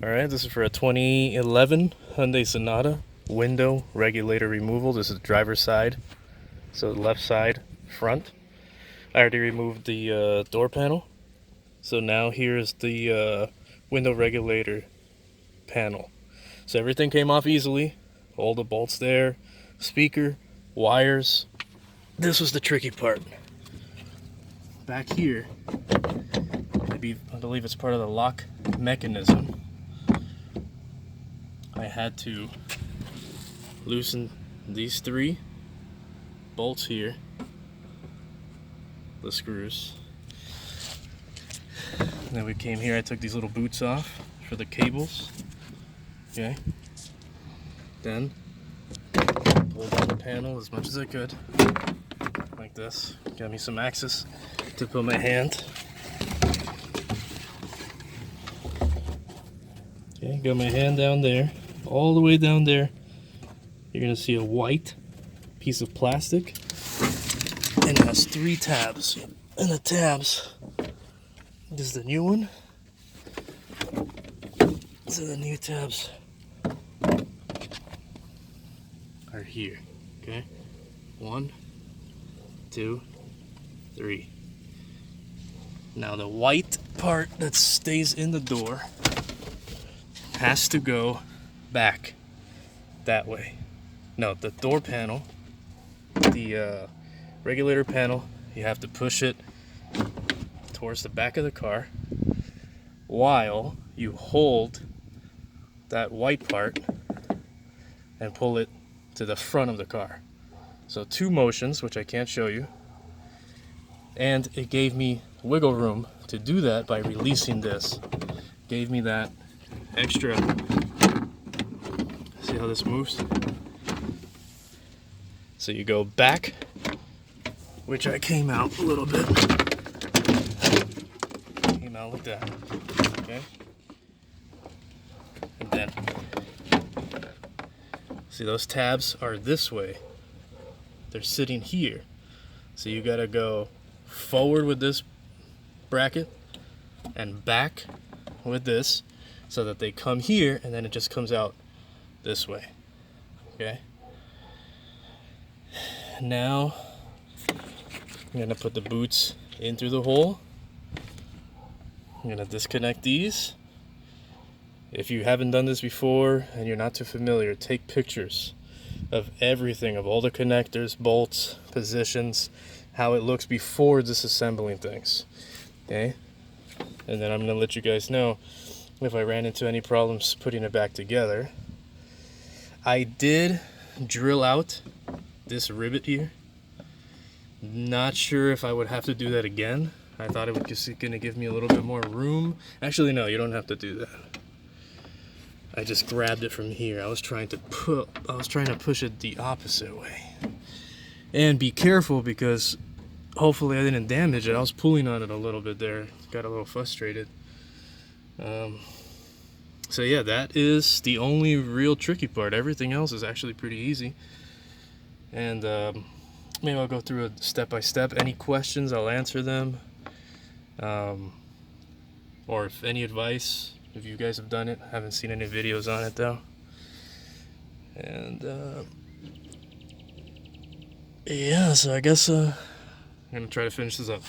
Alright, this is for a 2011 Hyundai Sonata window regulator removal. This is the driver's side, so the left side front. I already removed the door panel, so now here's the window regulator panel. So everything came off easily, all the bolts there, speaker, wires. This was the tricky part. Back here, I believe it's part of the lock mechanism. I had to loosen these three bolts here, the screws. And then we came here, I took these little boots off for the cables. Okay. Then pulled down the panel as much as I could, like this. Got me some access to put my hand. Okay, got my hand down there. All the way down there, you're gonna see a white piece of plastic, and it has 3 tabs. And the tabs, this is the new one. So the new tabs are here. Okay, 1, 2, 3. Now the white part that stays in the door has to go back that way. No, the door panel, the regulator panel, you have to push it towards the back of the car while you hold that white part and pull it to the front of the car. So 2 motions, which I can't show you, and it gave me wiggle room to do that by releasing this. Gave me that extra. See how this moves? So you go back, which I came out a little bit. Came out like that. Okay? And then, see those tabs are this way. They're sitting here. So you gotta go forward with this bracket and back with this so that they come here, and then it just comes out this way. Okay? Now I'm gonna put the boots in through the hole. I'm gonna disconnect these. If you haven't done this before and you're not too familiar, take pictures of everything, of all the connectors, bolts, positions, how it looks before disassembling things. Okay? And then I'm gonna let you guys know if I ran into any problems putting it back together. I did drill out this rivet here. Not sure if I would have to do that again. I thought it was just gonna give me a little bit more room. Actually, no, you don't have to do that. I just grabbed it from here. I was trying to push it the opposite way. And be careful, because hopefully I didn't damage it. I was pulling on it a little bit there. Got a little frustrated. So yeah, that is the only real tricky part. Everything else is actually pretty easy. And maybe I'll go through it step by step. Any questions, I'll answer them. Or if any advice, if you guys have done it. I haven't seen any videos on it though. And yeah, so I guess I'm gonna try to finish this up.